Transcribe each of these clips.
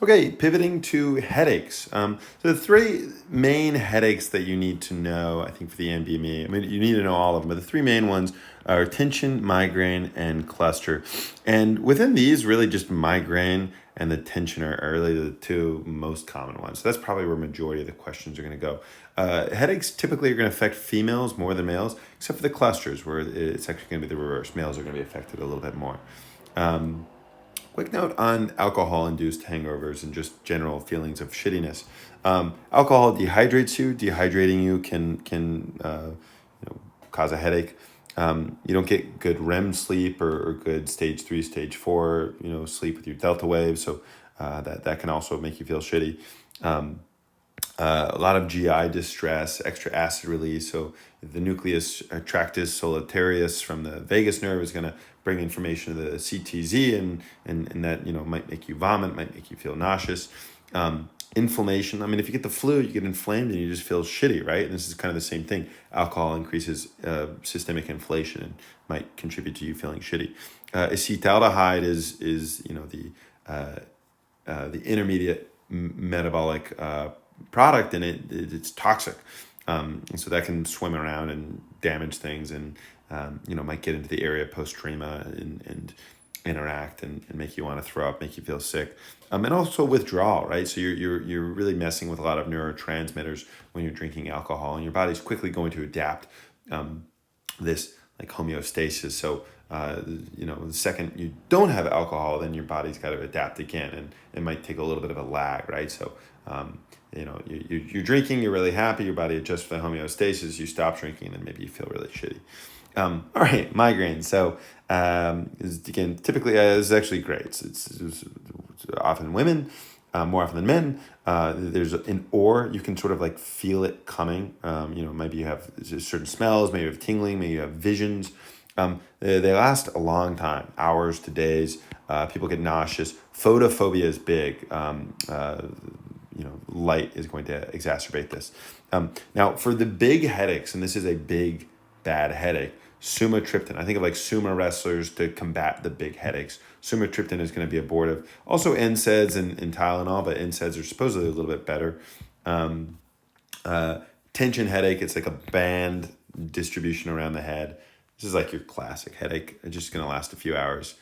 Okay, pivoting to headaches. So the three main headaches that you need to know, I think, for the NBME. I mean, you need to know all of them, but the three main ones are tension, migraine, and cluster. And within these, really just migraine and the tension are really the two most common ones. So that's probably where majority of the questions are going to go. Headaches typically are going to affect females more than males, except for the clusters, where it's actually going to be the reverse. Males are going to be affected a little bit more. Quick note on alcohol-induced hangovers and just general feelings of shittiness. Alcohol dehydrates you. Dehydrating you can cause a headache. You don't get good REM sleep or good stage 3, stage 4, sleep with your delta waves. So that can also make you feel shitty. A lot of GI distress, extra acid release. So the nucleus tractus solitarius from the vagus nerve is going to bring information to the CTZ, and that might make you vomit, might make you feel nauseous. Inflammation. I mean, if you get the flu, you get inflamed and you just feel shitty, right? And this is kind of the same thing. Alcohol increases systemic inflation and might contribute to you feeling shitty. Acetaldehyde is the intermediate metabolic product, and it's toxic, and so that can swim around and damage things, and might get into the area post-trema and interact and make you want to throw up, make you feel sick, and also withdrawal, right? So you're really messing with a lot of neurotransmitters when you're drinking alcohol, and your body's quickly going to adapt this like homeostasis. So the second you don't have alcohol, then your body's got to adapt again, and it might take a little bit of a lag, right? So you're drinking, you're really happy, your body adjusts for the homeostasis, you stop drinking, and then maybe you feel really shitty. All right, migraine. So again, typically it's actually great. It's often women, more often than men. There's you can sort of like feel it coming. Maybe you have certain smells, maybe you have tingling, maybe you have visions. They last a long time, hours to days. People get nauseous. Photophobia is big. Light is going to exacerbate this. Now, for the big headaches, and this is a big, bad headache, sumatriptan. I think of like sumo wrestlers to combat the big headaches. Sumatriptan is going to be abortive. Also NSAIDs and Tylenol, but NSAIDs are supposedly a little bit better. Tension headache, it's like a band distribution around the head. This is like your classic headache. It's just going to last a few hours.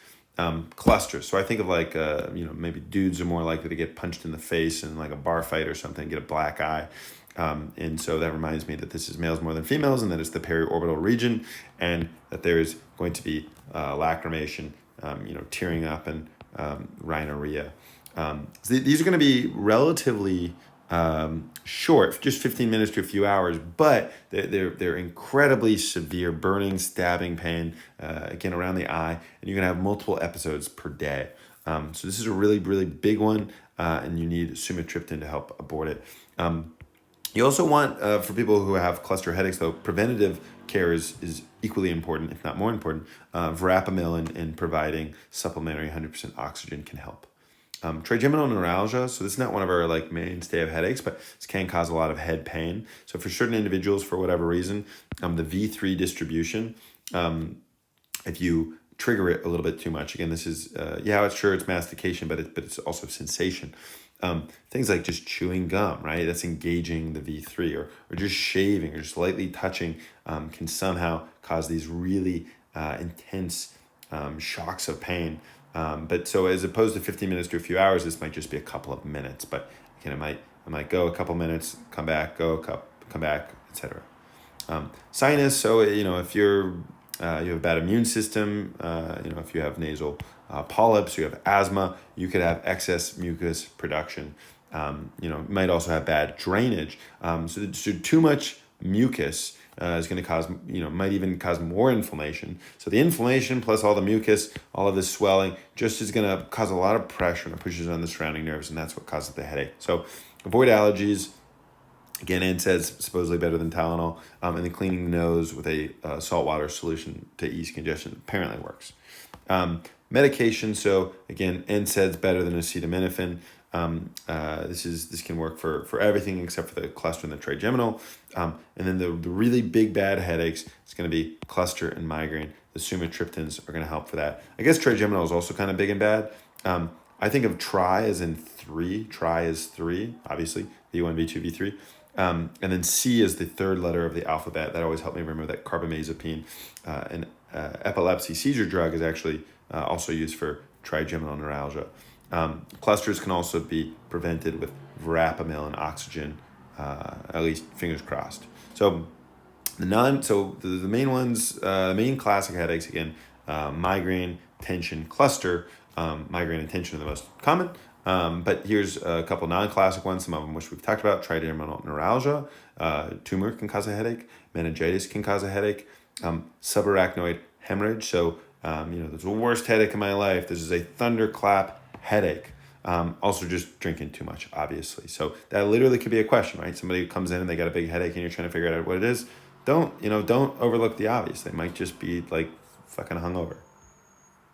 Clusters. So I think of like, maybe dudes are more likely to get punched in the face in like a bar fight or something, get a black eye. And so that reminds me that this is males more than females, and that it's the periorbital region, and that there is going to be lacrimation, tearing up, and rhinorrhea. So these are going to be relatively short, just 15 minutes to a few hours, but they're incredibly severe, burning, stabbing pain, again, around the eye, and you're going to have multiple episodes per day. So this is a really, really big one, and you need sumatriptan to help abort it. You also want, for people who have cluster headaches, though, preventative care is equally important, if not more important. Verapamil and providing supplementary 100% oxygen can help. Trigeminal neuralgia, so this is not one of our like mainstay of headaches, but this can cause a lot of head pain. So for certain individuals, for whatever reason, the V3 distribution, if you trigger it a little bit too much, again, this is, it's mastication, but it's also sensation. Things like just chewing gum, right? That's engaging the V3, or just shaving or just lightly touching can somehow cause these really intense shocks of pain. But so as opposed to 15 minutes to a few hours, this might just be a couple of minutes. But again, it might go a couple minutes, come back, come back, etc. Sinus. So if you have a bad immune system, if you have nasal polyps, you have asthma, you could have excess mucus production. You might also have bad drainage. So too much mucus is going to cause, might even cause more inflammation. So the inflammation plus all the mucus, all of this swelling, just is going to cause a lot of pressure, and it pushes on the surrounding nerves, and that's what causes the headache. So avoid allergies. Again, NSAIDs supposedly better than Tylenol, and then cleaning the nose with a saltwater solution to ease congestion apparently works. Medication. So again, NSAIDs better than acetaminophen. This can work for everything except for the cluster and the trigeminal. And then the really big bad headaches, it's going to be cluster and migraine. The sumatriptans are going to help for that. I guess trigeminal is also kind of big and bad. I think of tri as in three. Tri is three, obviously. V1, V2, V3. And then C is the third letter of the alphabet. That always helped me remember that carbamazepine, an epilepsy seizure drug, is actually also used for trigeminal neuralgia. Clusters can also be prevented with verapamil and oxygen, at least fingers crossed. So the main ones, the main classic headaches again, migraine, tension, cluster. Migraine and tension are the most common. But here's a couple non-classic ones, some of them which we've talked about. Trigeminal neuralgia, tumor can cause a headache. Meningitis can cause a headache. Subarachnoid hemorrhage. So, this is the worst headache in my life. This is a thunderclap headache. Also just drinking too much, obviously. So that literally could be a question, right? Somebody comes in and they got a big headache and you're trying to figure out what it is. Don't overlook the obvious. They might just be like fucking hungover.